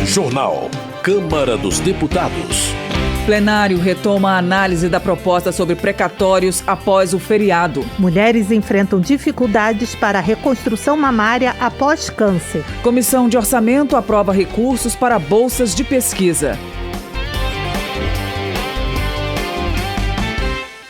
Jornal. Câmara dos Deputados. Plenário retoma a análise da proposta sobre precatórios após o feriado. Mulheres enfrentam dificuldades para a reconstrução mamária após câncer. Comissão de Orçamento aprova recursos para bolsas de pesquisa.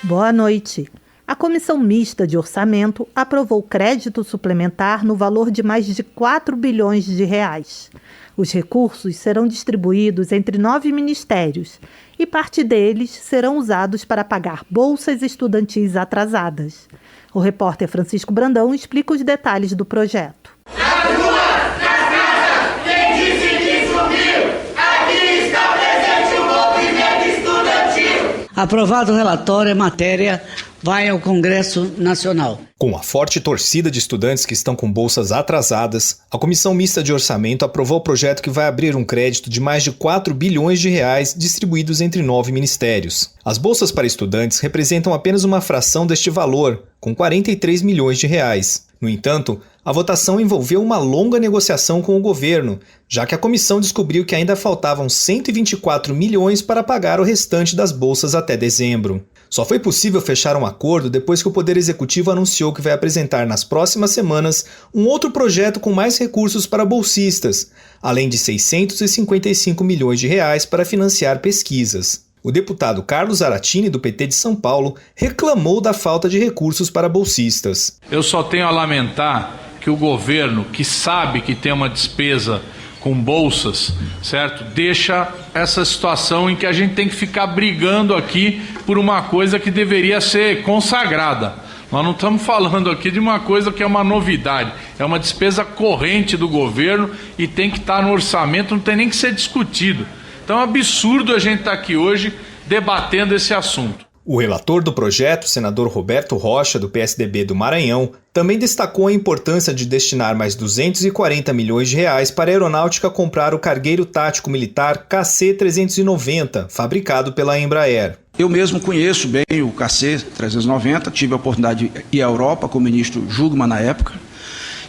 Boa noite. A Comissão Mista de Orçamento aprovou crédito suplementar no valor de mais de 4 bilhões de reais. Os recursos serão distribuídos entre 9 ministérios e parte deles serão usados para pagar bolsas estudantis atrasadas. O repórter Francisco Brandão explica os detalhes do projeto. Na rua, nas casas, quem disse que sumiu? Aqui está presente o movimento estudantil. Aprovado o relatório, a matéria vai ao Congresso Nacional. Com a forte torcida de estudantes que estão com bolsas atrasadas, a Comissão Mista de Orçamento aprovou o projeto que vai abrir um crédito de mais de 4 bilhões de reais distribuídos entre 9 ministérios. As bolsas para estudantes representam apenas uma fração deste valor, com 43 milhões de reais. No entanto, a votação envolveu uma longa negociação com o governo, já que a comissão descobriu que ainda faltavam 124 milhões para pagar o restante das bolsas até dezembro. Só foi possível fechar um acordo depois que o Poder Executivo anunciou que vai apresentar nas próximas semanas um outro projeto com mais recursos para bolsistas, além de 655 milhões de reais para financiar pesquisas. O deputado Carlos Zaratini, do PT de São Paulo, reclamou da falta de recursos para bolsistas. Eu só tenho a lamentar que o governo, que sabe que tem uma despesa com bolsas, certo? Deixa essa situação em que a gente tem que ficar brigando aqui por uma coisa que deveria ser consagrada. Nós não estamos falando aqui de uma coisa que é uma novidade, é uma despesa corrente do governo e tem que estar no orçamento, não tem nem que ser discutido. Então é um absurdo a gente estar aqui hoje debatendo esse assunto. O relator do projeto, senador Roberto Rocha, do PSDB do Maranhão, também destacou a importância de destinar mais 240 milhões de reais para a aeronáutica comprar o cargueiro tático militar KC-390, fabricado pela Embraer. Eu mesmo conheço bem o KC-390, tive a oportunidade de ir à Europa com o ministro Jugman na época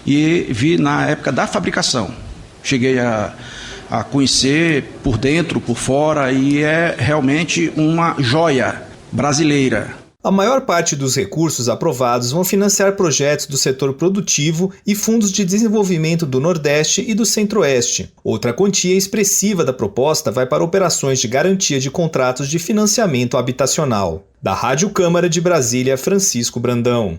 e vi na época da fabricação. Cheguei a conhecer por dentro, por fora, e é realmente uma joia brasileira. A maior parte dos recursos aprovados vão financiar projetos do setor produtivo e fundos de desenvolvimento do Nordeste e do Centro-Oeste. Outra quantia expressiva da proposta vai para operações de garantia de contratos de financiamento habitacional. Da Rádio Câmara de Brasília, Francisco Brandão.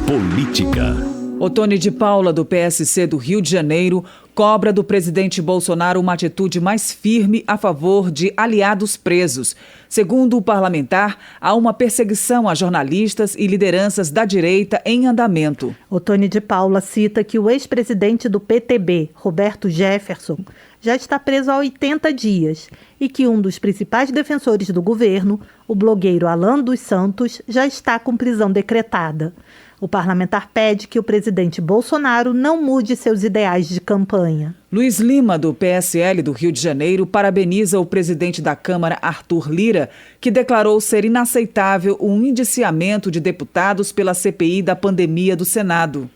Política. Otone de Paula, do PSC do Rio de Janeiro, cobra do presidente Bolsonaro uma atitude mais firme a favor de aliados presos. Segundo o parlamentar, há uma perseguição a jornalistas e lideranças da direita em andamento. Otone de Paula cita que o ex-presidente do PTB, Roberto Jefferson, já está preso há 80 dias e que um dos principais defensores do governo, o blogueiro Alan dos Santos, já está com prisão decretada. O parlamentar pede que o presidente Bolsonaro não mude seus ideais de campanha. Luiz Lima, do PSL do Rio de Janeiro, parabeniza o presidente da Câmara, Arthur Lira, que declarou ser inaceitável o indiciamento de deputados pela CPI da pandemia do Senado.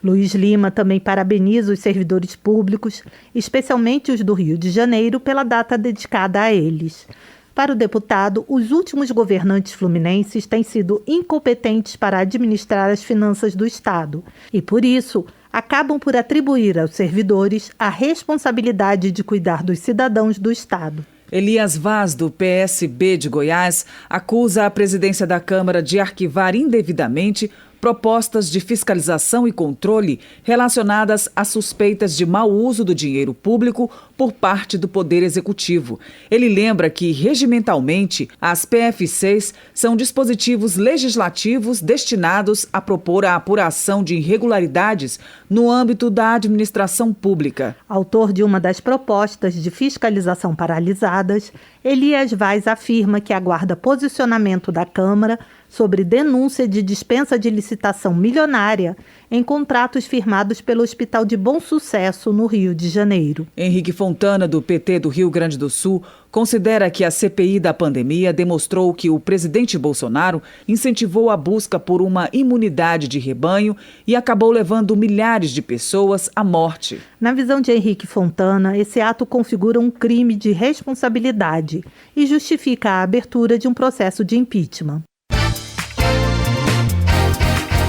Luiz Lima também parabeniza os servidores públicos, especialmente os do Rio de Janeiro, pela data dedicada a eles. Para o deputado, os últimos governantes fluminenses têm sido incompetentes para administrar as finanças do Estado e, por isso, acabam por atribuir aos servidores a responsabilidade de cuidar dos cidadãos do Estado. Elias Vaz, do PSB de Goiás, acusa a presidência da Câmara de arquivar indevidamente propostas de fiscalização e controle relacionadas a suspeitas de mau uso do dinheiro público por parte do Poder Executivo. Ele lembra que, regimentalmente, as PFCs são dispositivos legislativos destinados a propor a apuração de irregularidades no âmbito da administração pública. Autor de uma das propostas de fiscalização paralisadas, Elias Vaz afirma que aguarda posicionamento da Câmara sobre denúncia de dispensa de licitação milionária em contratos firmados pelo Hospital de Bom Sucesso, no Rio de Janeiro. Henrique Fontana, do PT do Rio Grande do Sul, considera que a CPI da pandemia demonstrou que o presidente Bolsonaro incentivou a busca por uma imunidade de rebanho e acabou levando milhares de pessoas à morte. Na visão de Henrique Fontana, esse ato configura um crime de responsabilidade e justifica a abertura de um processo de impeachment.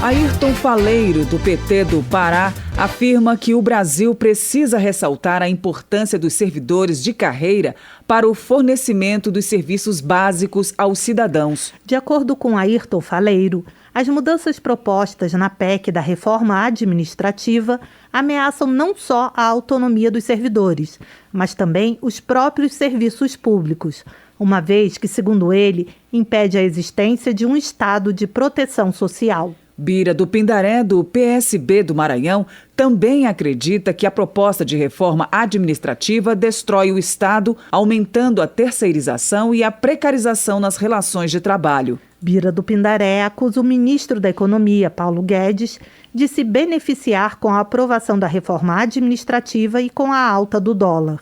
Ayrton Faleiro, do PT do Pará, afirma que o Brasil precisa ressaltar a importância dos servidores de carreira para o fornecimento dos serviços básicos aos cidadãos. De acordo com Ayrton Faleiro, as mudanças propostas na PEC da reforma administrativa ameaçam não só a autonomia dos servidores, mas também os próprios serviços públicos, uma vez que, segundo ele, impede a existência de um estado de proteção social. Bira do Pindaré, do PSB do Maranhão, também acredita que a proposta de reforma administrativa destrói o Estado, aumentando a terceirização e a precarização nas relações de trabalho. Bira do Pindaré acusa o ministro da Economia, Paulo Guedes, de se beneficiar com a aprovação da reforma administrativa e com a alta do dólar.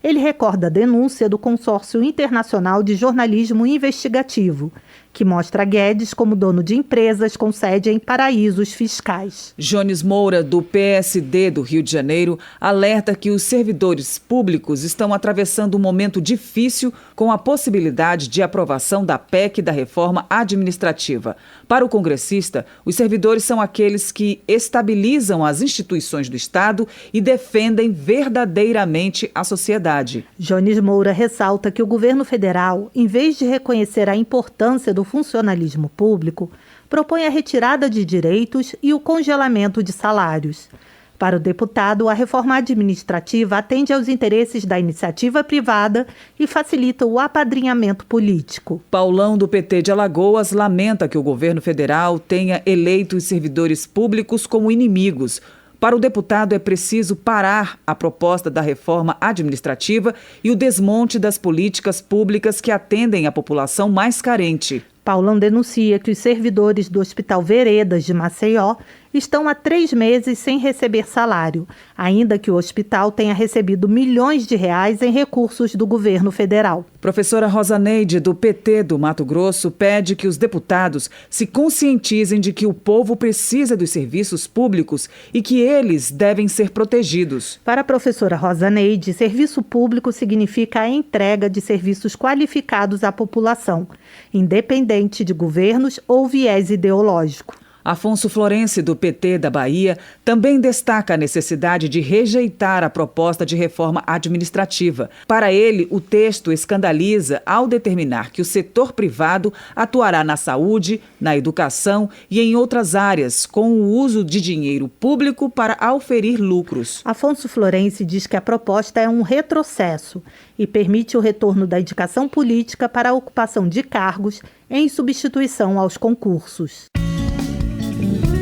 Ele recorda a denúncia do Consórcio Internacional de Jornalismo Investigativo, que mostra Guedes como dono de empresas com sede em paraísos fiscais. Jones Moura, do PSD do Rio de Janeiro, alerta que os servidores públicos estão atravessando um momento difícil com a possibilidade de aprovação da PEC da reforma administrativa. Para o congressista, os servidores são aqueles que estabilizam as instituições do Estado e defendem verdadeiramente a sociedade. Jones Moura ressalta que o governo federal, em vez de reconhecer a importância do funcionalismo público, propõe a retirada de direitos e o congelamento de salários. Para o deputado, a reforma administrativa atende aos interesses da iniciativa privada e facilita o apadrinhamento político. Paulão, do PT de Alagoas, lamenta que o governo federal tenha eleito os servidores públicos como inimigos. Para o deputado, é preciso parar a proposta da reforma administrativa e o desmonte das políticas públicas que atendem a população mais carente. Paulão denuncia que os servidores do Hospital Veredas de Maceió estão há 3 meses sem receber salário, ainda que o hospital tenha recebido milhões de reais em recursos do governo federal. Professora Rosaneide, do PT do Mato Grosso, pede que os deputados se conscientizem de que o povo precisa dos serviços públicos e que eles devem ser protegidos. Para a professora Rosaneide, serviço público significa a entrega de serviços qualificados à população, independente de governos ou viés ideológico. Afonso Florense, do PT da Bahia, também destaca a necessidade de rejeitar a proposta de reforma administrativa. Para ele, o texto escandaliza ao determinar que o setor privado atuará na saúde, na educação e em outras áreas com o uso de dinheiro público para auferir lucros. Afonso Florense diz que a proposta é um retrocesso e permite o retorno da indicação política para a ocupação de cargos em substituição aos concursos.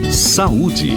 Saúde.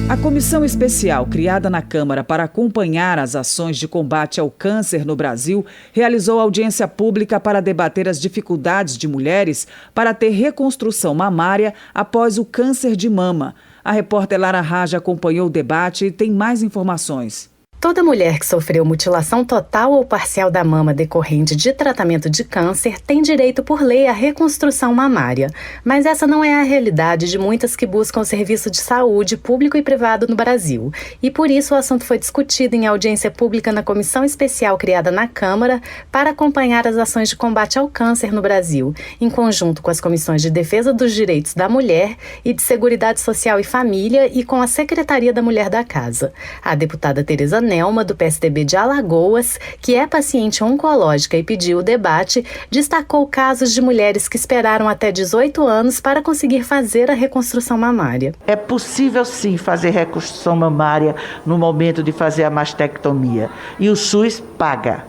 A comissão especial criada na Câmara para acompanhar as ações de combate ao câncer no Brasil realizou audiência pública para debater as dificuldades de mulheres para ter reconstrução mamária após o câncer de mama. A repórter Lara Raja acompanhou o debate e tem mais informações. Toda mulher que sofreu mutilação total ou parcial da mama decorrente de tratamento de câncer tem direito por lei à reconstrução mamária. Mas essa não é a realidade de muitas que buscam serviço de saúde público e privado no Brasil. E por isso o assunto foi discutido em audiência pública na comissão especial criada na Câmara para acompanhar as ações de combate ao câncer no Brasil, em conjunto com as comissões de Defesa dos Direitos da Mulher e de Seguridade Social e Família e com a Secretaria da Mulher da Casa. A deputada Tereza Nelma, do PSDB de Alagoas, que é paciente oncológica e pediu o debate, destacou casos de mulheres que esperaram até 18 anos para conseguir fazer a reconstrução mamária. É possível sim fazer reconstrução mamária no momento de fazer a mastectomia e o SUS paga.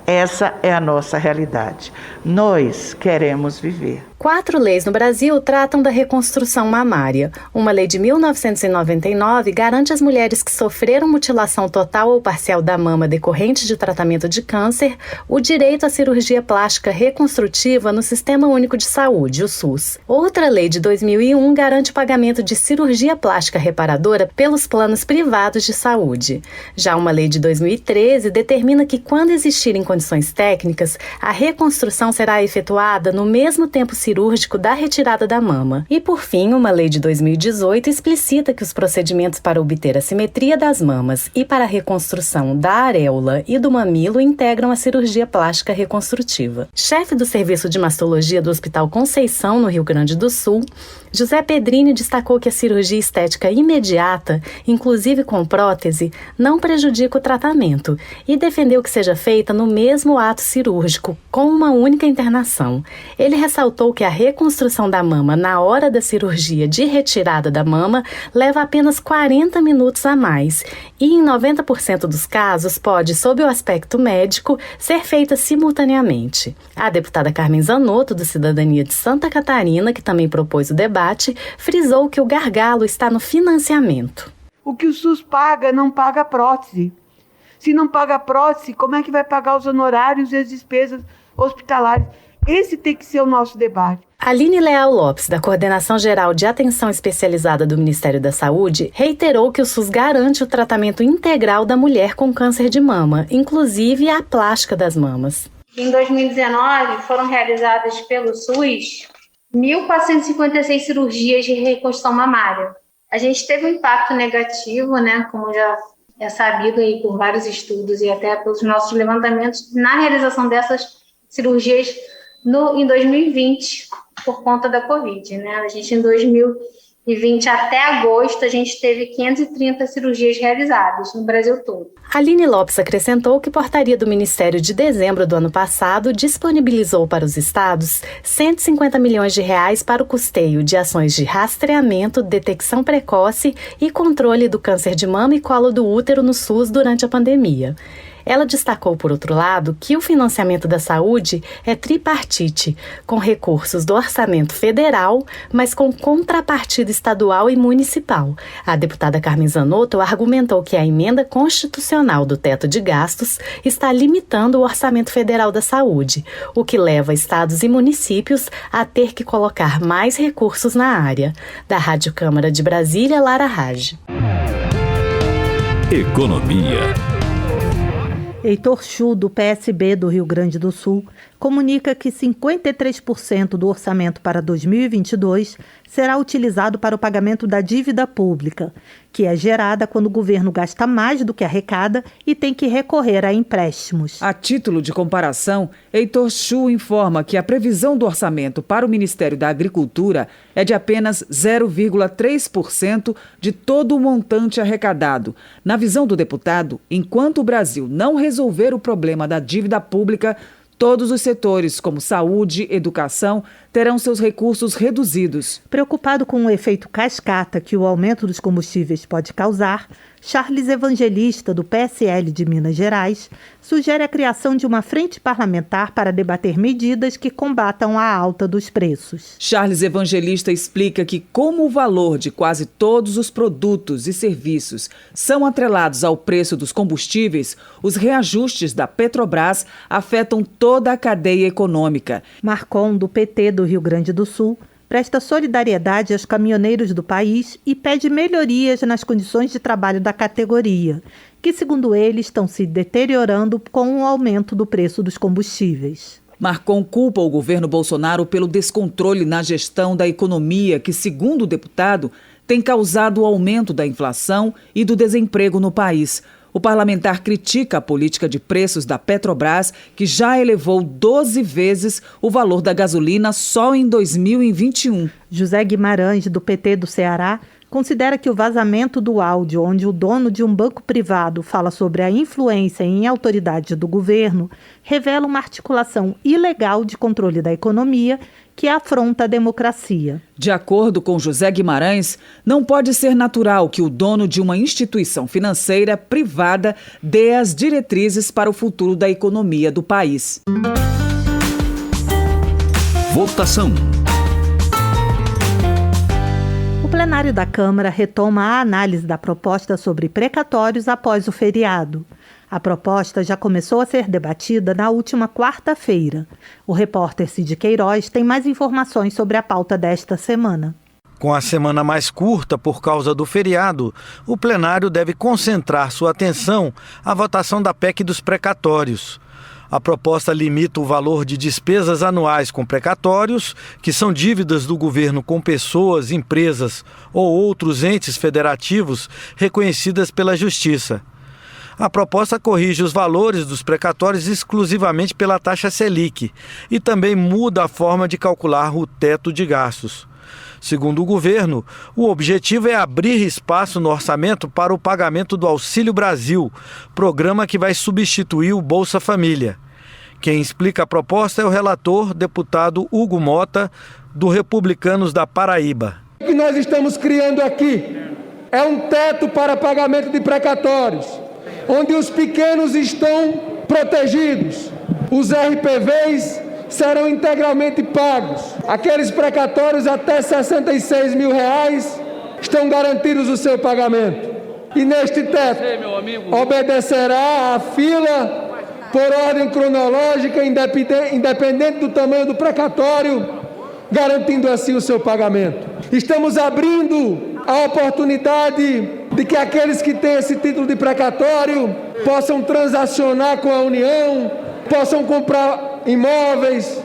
Essa é a nossa realidade. Nós queremos viver. 4 leis no Brasil tratam da reconstrução mamária. Uma lei de 1999 garante às mulheres que sofreram mutilação total ou parcial da mama decorrente de tratamento de câncer o direito à cirurgia plástica reconstrutiva no Sistema Único de Saúde, o SUS. Outra lei de 2001 garante o pagamento de cirurgia plástica reparadora pelos planos privados de saúde. Já uma lei de 2013 determina que, quando existirem condições técnicas, a reconstrução será efetuada no mesmo tempo cirúrgico da retirada da mama. E, por fim, uma lei de 2018 explicita que os procedimentos para obter a simetria das mamas e para a reconstrução da areola e do mamilo integram a cirurgia plástica reconstrutiva. Chefe do Serviço de Mastologia do Hospital Conceição, no Rio Grande do Sul, José Pedrini destacou que a cirurgia estética imediata, inclusive com prótese, não prejudica o tratamento e defendeu que seja feita no mesmo ato cirúrgico, com uma única internação. Ele ressaltou que a reconstrução da mama na hora da cirurgia de retirada da mama leva apenas 40 minutos a mais e, em 90% dos casos, pode, sob o aspecto médico, ser feita simultaneamente. A deputada Carmen Zanotto, do Cidadania de Santa Catarina, que também propôs o debate, frisou que o gargalo está no financiamento. O que o SUS paga, não paga prótese. Se não paga prótese, como é que vai pagar os honorários e as despesas hospitalares? Esse tem que ser o nosso debate. Aline Leal Lopes, da Coordenação Geral de Atenção Especializada do Ministério da Saúde, reiterou que o SUS garante o tratamento integral da mulher com câncer de mama, inclusive a plástica das mamas. Em 2019, foram realizadas pelo SUS 1.456 cirurgias de reconstrução mamária. A gente teve um impacto negativo, né, como já é sabido aí por vários estudos e até pelos nossos levantamentos, na realização dessas cirurgias em 2020, por conta da Covid, né? A gente, em 2020, até agosto, a gente teve 530 cirurgias realizadas no Brasil todo. Aline Lopes acrescentou que portaria do Ministério de dezembro do ano passado disponibilizou para os estados 150 milhões de reais para o custeio de ações de rastreamento, detecção precoce e controle do câncer de mama e colo do útero no SUS durante a pandemia. Ela destacou, por outro lado, que o financiamento da saúde é tripartite, com recursos do orçamento federal, mas com contrapartida estadual e municipal. A deputada Carmen Zanotto argumentou que a emenda constitucional do teto de gastos está limitando o orçamento federal da saúde, o que leva estados e municípios a ter que colocar mais recursos na área. Da Rádio Câmara de Brasília, Lara Rage. Economia. Heitor Chu, do PSB do Rio Grande do Sul, comunica que 53% do orçamento para 2022 será utilizado para o pagamento da dívida pública, que é gerada quando o governo gasta mais do que arrecada e tem que recorrer a empréstimos. A título de comparação, Heitor Chu informa que a previsão do orçamento para o Ministério da Agricultura é de apenas 0,3% de todo o montante arrecadado. Na visão do deputado, enquanto o Brasil não resolver o problema da dívida pública, todos os setores, como saúde, educação, terão seus recursos reduzidos. Preocupado com o efeito cascata que o aumento dos combustíveis pode causar, Charles Evangelista, do PSL de Minas Gerais, sugere a criação de uma frente parlamentar para debater medidas que combatam a alta dos preços. Charles Evangelista explica que, como o valor de quase todos os produtos e serviços são atrelados ao preço dos combustíveis, os reajustes da Petrobras afetam toda a cadeia econômica. Marcon, do PT do Rio Grande do Sul, presta solidariedade aos caminhoneiros do país e pede melhorias nas condições de trabalho da categoria, que, segundo ele, estão se deteriorando com o aumento do preço dos combustíveis. Marcon culpa o governo Bolsonaro pelo descontrole na gestão da economia que, segundo o deputado, tem causado o aumento da inflação e do desemprego no país. O parlamentar critica a política de preços da Petrobras, que já elevou 12 vezes o valor da gasolina só em 2021. José Guimarães, do PT do Ceará, considera que o vazamento do áudio onde o dono de um banco privado fala sobre a influência em autoridades do governo revela uma articulação ilegal de controle da economia que afronta a democracia. De acordo com José Guimarães, não pode ser natural que o dono de uma instituição financeira privada dê as diretrizes para o futuro da economia do país. Votação. plenário da Câmara retoma a análise da proposta sobre precatórios após o feriado. A proposta já começou a ser debatida na última quarta-feira. O repórter Cid Queiroz tem mais informações sobre a pauta desta semana. Com a semana mais curta por causa do feriado, o plenário deve concentrar sua atenção à votação da PEC dos precatórios. A proposta limita o valor de despesas anuais com precatórios, que são dívidas do governo com pessoas, empresas ou outros entes federativos reconhecidas pela Justiça. A proposta corrige os valores dos precatórios exclusivamente pela taxa Selic e também muda a forma de calcular o teto de gastos. Segundo o governo, o objetivo é abrir espaço no orçamento para o pagamento do Auxílio Brasil, programa que vai substituir o Bolsa Família. Quem explica a proposta é o relator, deputado Hugo Mota, do Republicanos da Paraíba. O que nós estamos criando aqui é um teto para pagamento de precatórios, onde os pequenos estão protegidos. Os RPVs serão integralmente pagos. Aqueles precatórios até R$66 mil estão garantidos o seu pagamento. E neste teto obedecerá a fila por ordem cronológica, independente do tamanho do precatório, garantindo assim o seu pagamento. Estamos abrindo a oportunidade de que aqueles que têm esse título de precatório possam transacionar com a União, possam comprar imóveis,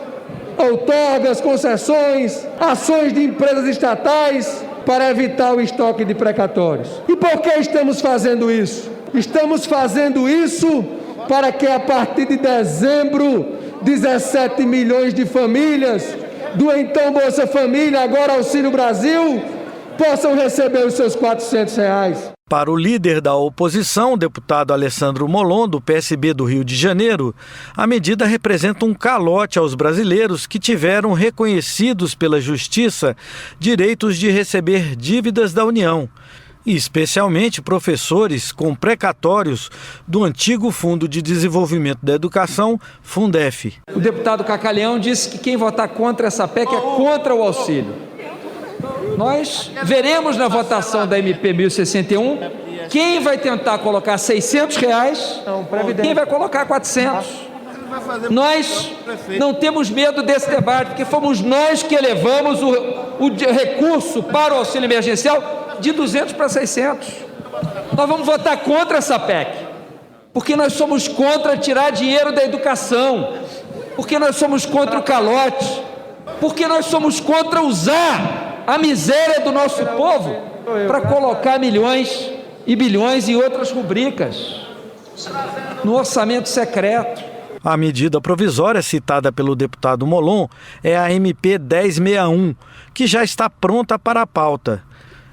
outorgas, concessões, ações de empresas estatais para evitar o estoque de precatórios. E por que estamos fazendo isso? Estamos fazendo isso para que a partir de dezembro, 17 milhões de famílias do então Bolsa Família, agora Auxílio Brasil, possam receber os seus R$400. Para o líder da oposição, o deputado Alessandro Molon, do PSB do Rio de Janeiro, a medida representa um calote aos brasileiros que tiveram reconhecidos pela Justiça direitos de receber dívidas da União, e especialmente professores com precatórios do antigo Fundo de Desenvolvimento da Educação, Fundef. O deputado Cacalhão disse que quem votar contra essa PEC é contra o auxílio. Nós veremos na votação da MP 1061 quem vai tentar colocar R$600, quem vai colocar 400. Nós não temos medo desse debate, porque fomos nós que elevamos o recurso para o auxílio emergencial de 200 para 600. Nós vamos votar contra essa PEC, porque nós somos contra tirar dinheiro da educação, porque nós somos contra o calote, porque nós somos contra usar a miséria do nosso povo para colocar milhões e bilhões em outras rubricas, no orçamento secreto. A medida provisória citada pelo deputado Molon é a MP 1061, que já está pronta para a pauta.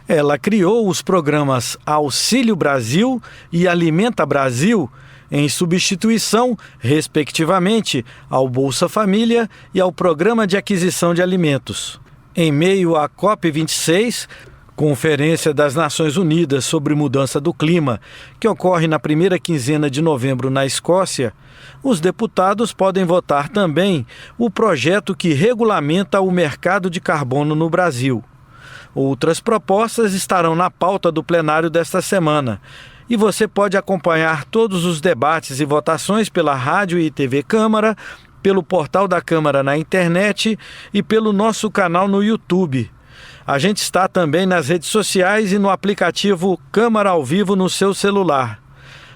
Ela criou os programas Auxílio Brasil e Alimenta Brasil, em substituição, respectivamente, ao Bolsa Família e ao Programa de Aquisição de Alimentos. Em meio à COP26, Conferência das Nações Unidas sobre Mudança do Clima, que ocorre na primeira quinzena de novembro na Escócia, os deputados podem votar também o projeto que regulamenta o mercado de carbono no Brasil. Outras propostas estarão na pauta do plenário desta semana. E você pode acompanhar todos os debates e votações pela Rádio e TV Câmara, pelo portal da Câmara na internet e pelo nosso canal no YouTube. A gente está também nas redes sociais e no aplicativo Câmara ao Vivo no seu celular.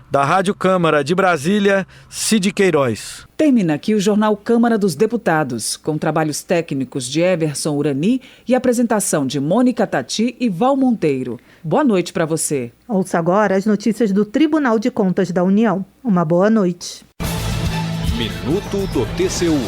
Da Rádio Câmara de Brasília, Cid Queiroz. Termina aqui o Jornal Câmara dos Deputados, com trabalhos técnicos de Everson Urani e apresentação de Mônica Tati e Val Monteiro. Boa noite para você. Ouça agora as notícias do Tribunal de Contas da União. Uma boa noite. Minuto do TCU.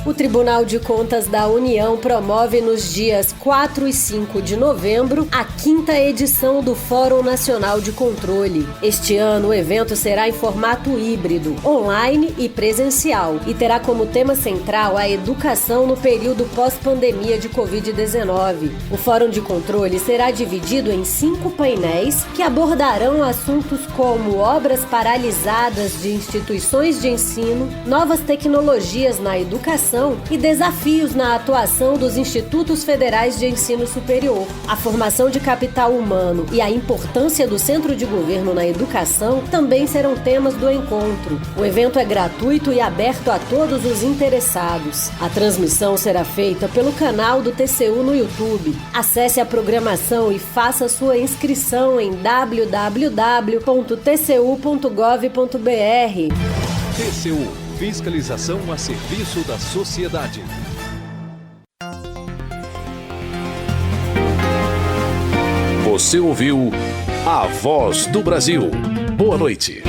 O Tribunal de Contas da União promove nos dias 4 e 5 de novembro a 5ª edição do Fórum Nacional de Controle. Este ano o evento será em formato híbrido, online e presencial, e terá como tema central a educação no período pós-pandemia de Covid-19. O Fórum de Controle será dividido em 5 painéis que abordarão assuntos como obras paralisadas de instituições de ensino, novas tecnologias na educação, educação e desafios na atuação dos institutos federais de ensino superior. A formação de capital humano e a importância do centro de governo na educação também serão temas do encontro. O evento é gratuito e aberto a todos os interessados. A transmissão será feita pelo canal do TCU no YouTube. Acesse a programação e faça sua inscrição em www.tcu.gov.br. TCU, fiscalização a serviço da sociedade. Você ouviu A Voz do Brasil. Boa noite.